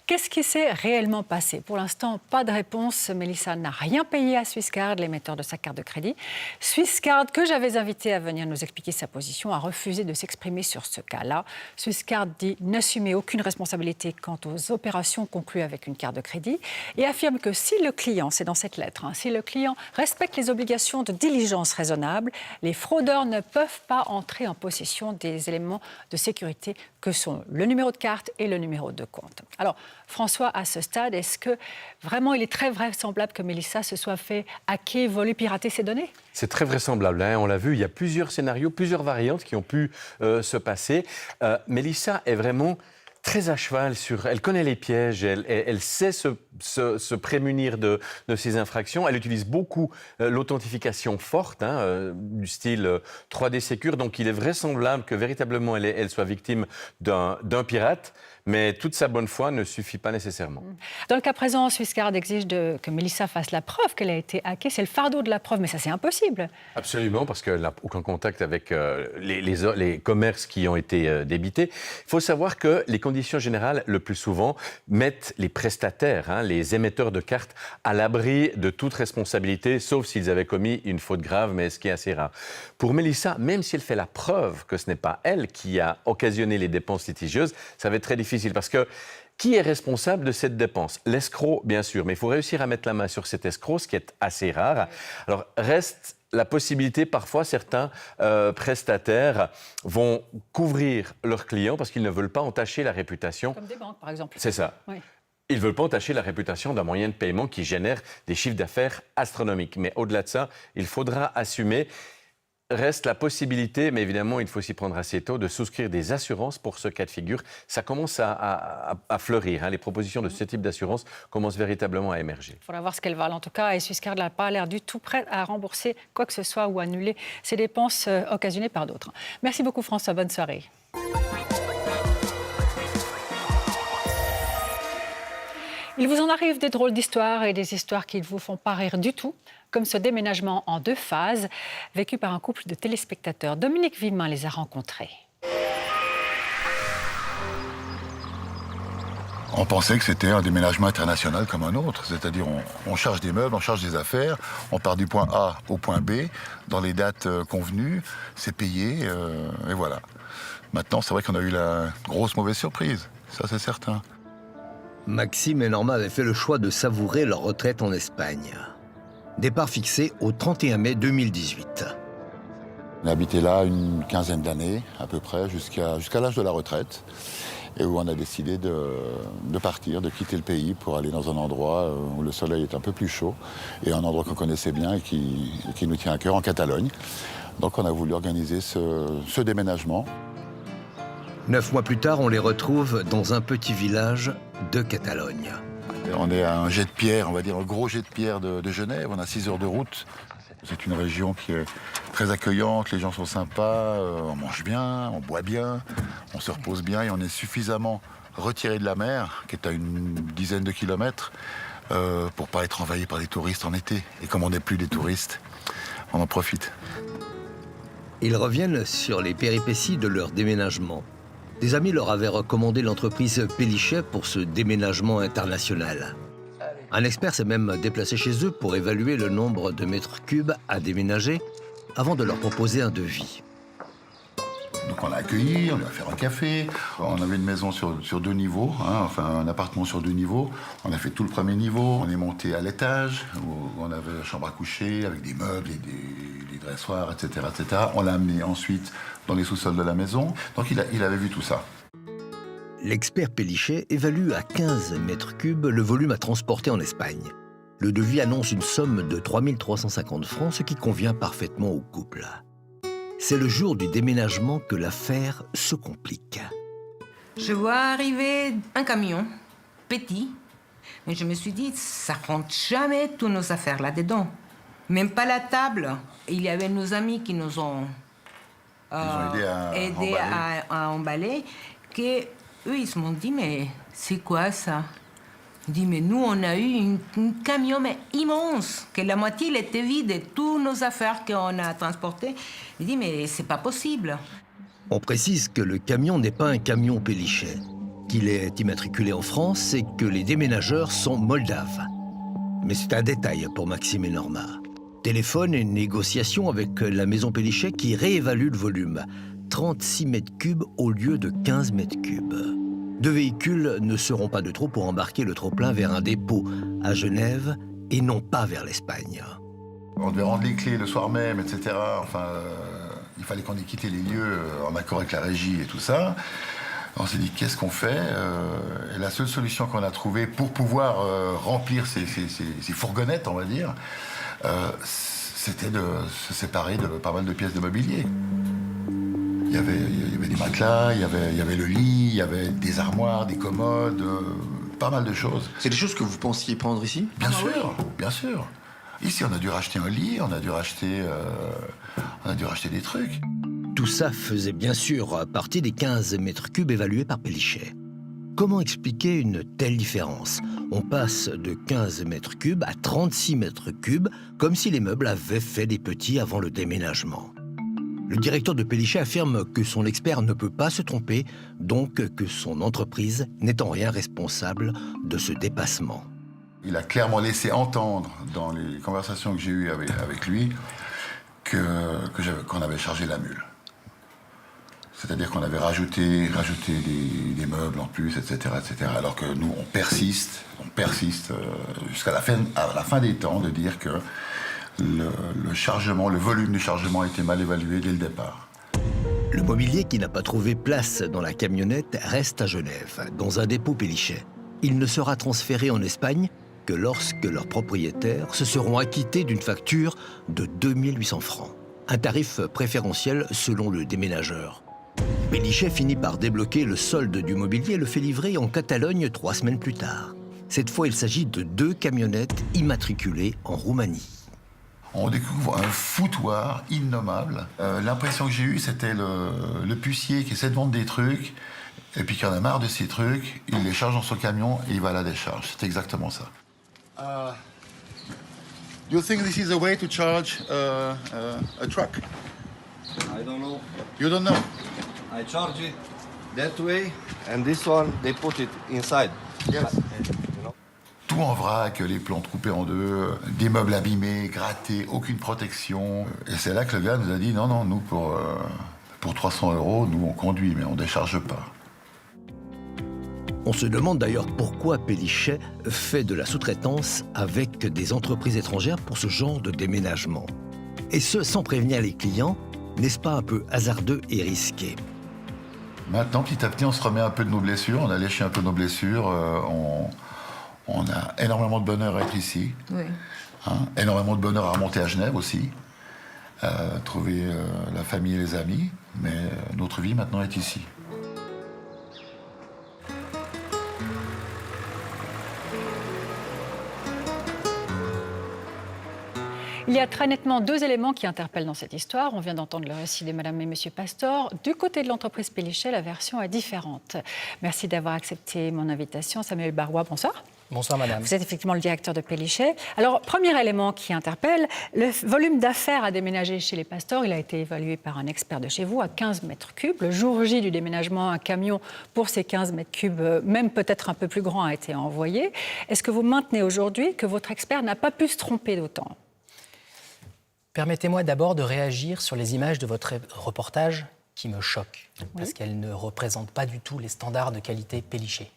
Qu'est-ce qui s'est réellement passé? Pour l'instant, pas de réponse. Mélissa n'a rien payé à Swisscard, l'émetteur de sa carte de crédit. Swisscard, que j'avais invité à venir nous expliquer sa position, a refusé de s'exprimer sur ce cas-là. Swisscard dit n'assumer aucune responsabilité quant aux opérations conclues avec une carte de crédit et affirme que si le client, c'est dans cette lettre, si le client respecte les obligations de diligence raisonnable, les fraudeurs ne peuvent pas entrer en possession des éléments de sécurité que sont le numéro de carte et le numéro de compte. Alors, François, à ce stade, est-ce que vraiment il est très vraisemblable que Mélissa se soit fait hacker, voler, pirater ses données? C'est très vraisemblable, on l'a vu, il y a plusieurs scénarios, plusieurs variantes qui ont pu se passer. Mélissa est vraiment très à cheval sur... Elle connaît les pièges, elle sait se prémunir de ces infractions. Elle utilise beaucoup l'authentification forte, du style 3D Secure. Donc, il est vraisemblable que véritablement elle soit victime d'un pirate. Mais toute sa bonne foi ne suffit pas nécessairement. Dans le cas présent, Swisscard exige que Mélissa fasse la preuve qu'elle a été hackée. C'est le fardeau de la preuve, mais ça, c'est impossible. Absolument, parce qu'elle n'a aucun contact avec les commerces qui ont été débités. Il faut savoir que les conditions générales, le plus souvent, mettent les prestataires, les émetteurs de cartes, à l'abri de toute responsabilité, sauf s'ils avaient commis une faute grave, mais ce qui est assez rare. Pour Mélissa, même si elle fait la preuve que ce n'est pas elle qui a occasionné les dépenses litigieuses, ça va être très difficile parce que qui est responsable de cette dépense? L'escroc, bien sûr, mais il faut réussir à mettre la main sur cet escroc, ce qui est assez rare. Alors, reste la possibilité, parfois, certains prestataires vont couvrir leurs clients parce qu'ils ne veulent pas entacher la réputation. Comme des banques, par exemple. C'est ça. Oui. Ils ne veulent pas entacher la réputation d'un moyen de paiement qui génère des chiffres d'affaires astronomiques. Mais au-delà de ça, il faudra assumer. Reste la possibilité, mais évidemment, il faut s'y prendre assez tôt, de souscrire des assurances pour ce cas de figure. Ça commence à fleurir. Les propositions de ce type d'assurance commencent véritablement à émerger. Il faudra voir ce qu'elles valent en tout cas. Et Swisscard n'a pas l'air du tout prêt à rembourser quoi que ce soit ou annuler ses dépenses occasionnées par d'autres. Merci beaucoup François, bonne soirée. Il vous en arrive des drôles d'histoires et des histoires qui ne vous font pas rire du tout, comme ce déménagement en 2 phases vécu par un couple de téléspectateurs. Dominique Vimin les a rencontrés. On pensait que c'était un déménagement international comme un autre, c'est-à-dire on charge des meubles, on charge des affaires, on part du point A au point B, dans les dates convenues, c'est payé, et voilà. Maintenant, c'est vrai qu'on a eu la grosse mauvaise surprise, ça c'est certain. Maxime et Norma avaient fait le choix de savourer leur retraite en Espagne. Départ fixé au 31 mai 2018. On a habité là une quinzaine d'années, à peu près, jusqu'à l'âge de la retraite, et où on a décidé de partir, de quitter le pays pour aller dans un endroit où le soleil est un peu plus chaud, et un endroit qu'on connaissait bien et qui nous tient à cœur, en Catalogne. Donc on a voulu organiser ce déménagement. 9 mois plus tard, on les retrouve dans un petit village de Catalogne. On est à un jet de pierre, on va dire un gros jet de pierre de Genève, on a 6 heures de route. C'est une région qui est très accueillante, les gens sont sympas, on mange bien, on boit bien, on se repose bien et on est suffisamment retiré de la mer, qui est à une dizaine de kilomètres, pour ne pas être envahi par les touristes en été. Et comme on n'est plus des touristes, on en profite. Ils reviennent sur les péripéties de leur déménagement. Des amis leur avaient recommandé l'entreprise Pélichet pour ce déménagement international. Un expert s'est même déplacé chez eux pour évaluer le nombre de mètres cubes à déménager avant de leur proposer un devis. Donc on l'a accueilli, on lui a fait un café. On avait une maison sur 2 niveaux, enfin un appartement sur 2 niveaux. On a fait tout le premier niveau. On est monté à l'étage où on avait la chambre à coucher avec des meubles et des dressoirs, etc., etc. On l'a amené ensuite dans les sous-sols de la maison. Donc il avait vu tout ça. L'expert Pélichet évalue à 15 mètres cubes le volume à transporter en Espagne. Le devis annonce une somme de 3 350 francs, ce qui convient parfaitement au couple. C'est le jour du déménagement que l'affaire se complique. Je vois arriver un camion, petit, mais je me suis dit, ça rentre jamais toutes nos affaires là-dedans. Même pas la table. Il y avait nos amis qui nous ont aidé à emballer, que eux, ils se m'ont dit, mais c'est quoi ça? Ils dit, mais nous, on a eu un camion mais immense, que la moitié il était vide et toutes nos affaires qu'on a transportées. Il dit, mais c'est pas possible. On précise que le camion n'est pas un camion Pélichet, qu'il est immatriculé en France et que les déménageurs sont moldaves. Mais c'est un détail pour Maxime et Norma. Téléphone et négociation avec la maison Pélichet qui réévalue le volume. 36 mètres cubes au lieu de 15 mètres cubes. 2 véhicules ne seront pas de trop pour embarquer le trop-plein vers un dépôt à Genève et non pas vers l'Espagne. On devait rendre les clés le soir même, etc. Enfin, il fallait qu'on ait quitté les lieux en accord avec la régie et tout ça. On s'est dit, qu'est-ce qu'on fait? Et la seule solution qu'on a trouvée pour pouvoir remplir ces fourgonnettes, on va dire, c'était de se séparer de pas mal de pièces de mobilier. Il y avait des matelas, il y avait le lit, il y avait des armoires, des commodes, pas mal de choses. C'est des choses que vous pensiez prendre ici? Bien sûr, bien sûr. Ici, on a dû racheter un lit, on a dû racheter des trucs. Tout ça faisait bien sûr partie des 15 mètres cubes évalués par Pélichet. Comment expliquer une telle différence? On passe de 15 mètres cubes à 36 mètres cubes, comme si les meubles avaient fait des petits avant le déménagement. Le directeur de Pélichet affirme que son expert ne peut pas se tromper, donc que son entreprise n'est en rien responsable de ce dépassement. Il a clairement laissé entendre dans les conversations que j'ai eues avec lui qu'on avait chargé la mule. C'est-à-dire qu'on avait rajouté des meubles en plus, etc., etc. Alors que nous, on persiste jusqu'à la fin des temps de dire que le volume du chargement a été mal évalué dès le départ. Le mobilier qui n'a pas trouvé place dans la camionnette reste à Genève, dans un dépôt Pélichet. Il ne sera transféré en Espagne que lorsque leurs propriétaires se seront acquittés d'une facture de 2800 francs. Un tarif préférentiel selon le déménageur. Pélichet finit par débloquer le solde du mobilier et le fait livrer en Catalogne 3 semaines plus tard. Cette fois, il s'agit de 2 camionnettes immatriculées en Roumanie. On découvre un foutoir innommable. L'impression que j'ai eue, c'était le pucier qui essaie de vendre des trucs, et puis qu'il en a marre de ces trucs, il les charge dans son camion et il va à la décharge. C'est exactement ça. Do you think this is a way to charge a truck? I don't know. You don't know? I charge it that way, and this one, they put it inside. Yes. Tout en vrac, les plantes coupées en 2, des meubles abîmés, grattés, aucune protection. Et c'est là que le gars nous a dit, non, nous, pour 300 €, nous, on conduit, mais on décharge pas. On se demande d'ailleurs pourquoi Pélichet fait de la sous-traitance avec des entreprises étrangères pour ce genre de déménagement. Et ce, sans prévenir les clients, n'est-ce pas un peu hasardeux et risqué? Maintenant, petit à petit, on se remet un peu de nos blessures, on a léché un peu nos blessures, on a énormément de bonheur à être ici, Oui. Énormément de bonheur à remonter à Genève aussi, trouver la famille et les amis, mais notre vie maintenant est ici. Il y a très nettement deux éléments qui interpellent dans cette histoire. On vient d'entendre le récit de Madame et Monsieur Pastor. Du côté de l'entreprise Pélichet, la version est différente. Merci d'avoir accepté mon invitation. Samuel Barrois, bonsoir. Bonsoir madame. Vous êtes effectivement le directeur de Pélichet. Alors, premier élément qui interpelle, le volume d'affaires à déménager chez les Pastor, il a été évalué par un expert de chez vous à 15 mètres cubes. Le jour J du déménagement, un camion pour ces 15 mètres cubes, même peut-être un peu plus grand, a été envoyé. Est-ce que vous maintenez aujourd'hui que votre expert n'a pas pu se tromper d'autant ? Permettez-moi d'abord de réagir sur les images de votre reportage qui me choquent, parce qu'elles ne représentent pas du tout les standards de qualité Pélichet.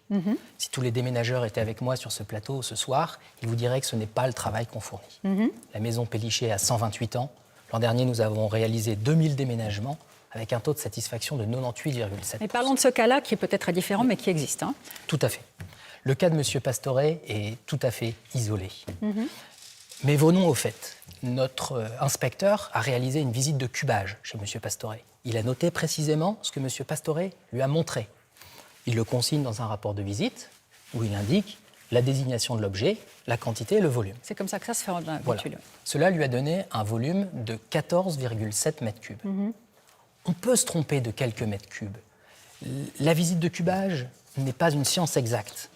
Si tous les déménageurs étaient avec moi sur ce plateau ce soir, ils vous diraient que ce n'est pas le travail qu'on fournit. La maison Pélichet a 128 ans. L'an dernier, nous avons réalisé 2000 déménagements avec un taux de satisfaction de 98,7%. Et parlons de ce cas-là qui peut-être différent, mais qui existe. Tout à fait. Le cas de M. Pastoret est tout à fait isolé. Mais venons au fait. Notre inspecteur a réalisé une visite de cubage chez M. Pastoret. Il a noté précisément ce que M. Pastoret lui a montré. Il le consigne dans un rapport de visite où il indique la désignation de l'objet, la quantité et le volume. C'est comme ça que ça se fait en habitude. Voilà. Cela lui a donné un volume de 14,7 mètres cubes. On peut se tromper de quelques mètres cubes. La visite de cubage n'est pas une science exacte.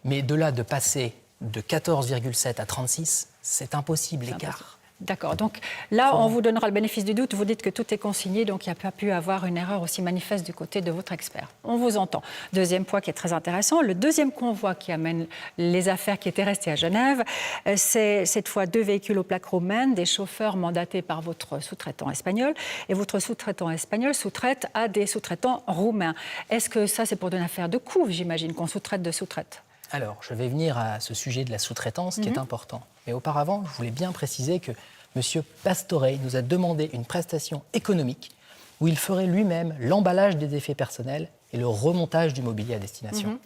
Mais de là de passer de 14,7 à 36, c'est impossible, l'écart. D'accord. Donc là, on vous donnera le bénéfice du doute. Vous dites que tout est consigné, donc il n'y a pas pu avoir une erreur aussi manifeste du côté de votre expert. On vous entend. Deuxième point qui est très intéressant, le deuxième convoi qui amène les affaires qui étaient restées à Genève, c'est cette fois 2 véhicules aux plaques roumaines, des chauffeurs mandatés par votre sous-traitant espagnol. Et votre sous-traitant espagnol sous-traite à des sous-traitants roumains. Est-ce que ça, c'est pour une affaire de coût, j'imagine, qu'on sous-traite de sous-traite ? Alors, je vais venir à ce sujet de la sous-traitance qui est important. Mais auparavant, je voulais bien préciser que M. Pastoret nous a demandé une prestation économique où il ferait lui-même l'emballage des effets personnels et le remontage du mobilier à destination.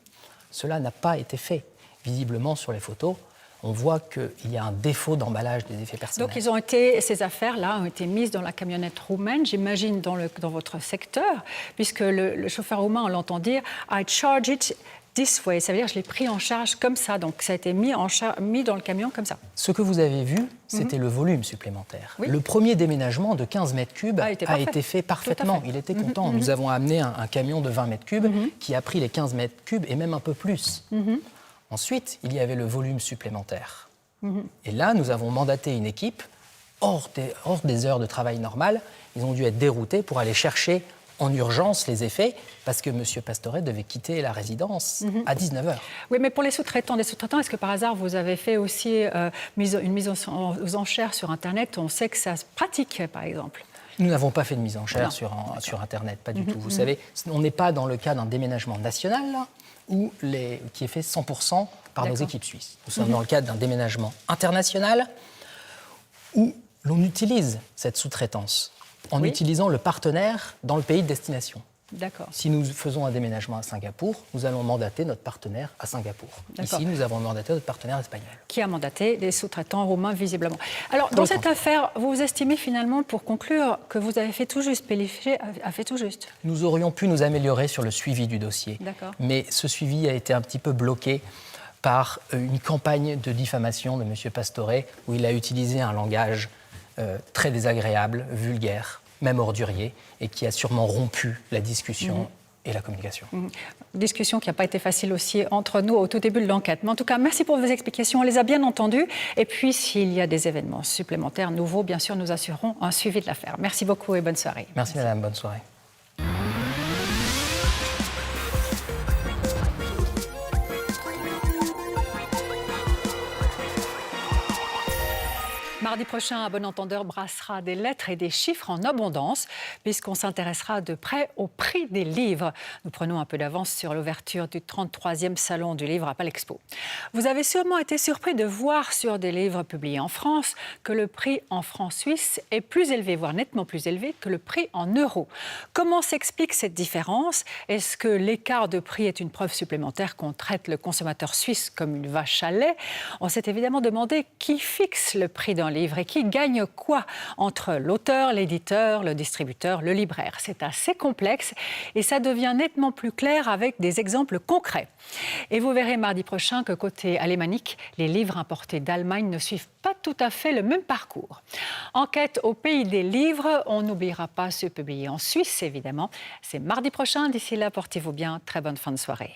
Cela n'a pas été fait. Visiblement, sur les photos, on voit qu'il y a un défaut d'emballage des effets personnels. Donc, ces affaires-là ont été mises dans la camionnette roumaine, j'imagine, dans votre secteur, puisque le chauffeur roumain, on l'entend dire « I charge it this way », ça veut dire « je l'ai pris en charge comme ça », donc ça a été mis dans le camion comme ça. Ce que vous avez vu, c'était le volume supplémentaire. Oui. Le premier déménagement de 15 mètres cubes a été fait parfaitement. Il était content. Nous avons amené un camion de 20 mètres cubes qui a pris les 15 mètres cubes et même un peu plus. Ensuite, il y avait le volume supplémentaire. Et là, nous avons mandaté une équipe hors des heures de travail normales. Ils ont dû être déroutés pour aller chercher en urgence les effets, parce que M. Pastoret devait quitter la résidence à 19h. Oui, mais pour les sous-traitants, est-ce que par hasard vous avez fait aussi une mise aux enchères sur Internet? On sait que ça se pratique, par exemple. Nous n'avons pas fait de mise en chair sur Internet, pas du tout. Vous savez, on n'est pas dans le cas d'un déménagement national, là, qui est fait 100% par nos équipes suisses. Nous sommes dans le cadre d'un déménagement international où l'on utilise cette sous-traitance en utilisant le partenaire dans le pays de destination. D'accord. Si nous faisons un déménagement à Singapour, nous allons mandater notre partenaire à Singapour. Ici, nous avons mandaté notre partenaire espagnol. Qui a mandaté des sous-traitants roumains, visiblement. Alors, dans cette affaire, vous estimez finalement, pour conclure, que vous avez fait tout juste, Pélichet a fait tout juste? Nous aurions pu nous améliorer sur le suivi du dossier. D'accord. Mais ce suivi a été un petit peu bloqué par une campagne de diffamation de M. Pastoret, où il a utilisé un langage très désagréable, vulgaire, même ordurier, et qui a sûrement rompu la discussion et la communication. Discussion qui n'a pas été facile aussi entre nous au tout début de l'enquête. Mais en tout cas, merci pour vos explications, on les a bien entendues. Et puis, s'il y a des événements supplémentaires, nouveaux, bien sûr, nous assurerons un suivi de l'affaire. Merci beaucoup et bonne soirée. Merci madame, bonne soirée. Mardi prochain, à bon entendeur brassera des lettres et des chiffres en abondance, puisqu'on s'intéressera de près au prix des livres. Nous prenons un peu d'avance sur l'ouverture du 33e Salon du Livre à Palexpo. Vous avez sûrement été surpris de voir sur des livres publiés en France que le prix en francs suisses est plus élevé, voire nettement plus élevé que le prix en euros. Comment s'explique cette différence? Est-ce que l'écart de prix est une preuve supplémentaire qu'on traite le consommateur suisse comme une vache à lait? On s'est évidemment demandé qui fixe le prix d'un livre et qui gagne quoi entre l'auteur, l'éditeur, le distributeur, le libraire. C'est assez complexe et ça devient nettement plus clair avec des exemples concrets. Et vous verrez mardi prochain que côté alémanique, les livres importés d'Allemagne ne suivent pas tout à fait le même parcours. Enquête au pays des livres, on n'oubliera pas ceux publiés en Suisse évidemment. C'est mardi prochain, d'ici là portez-vous bien, très bonne fin de soirée.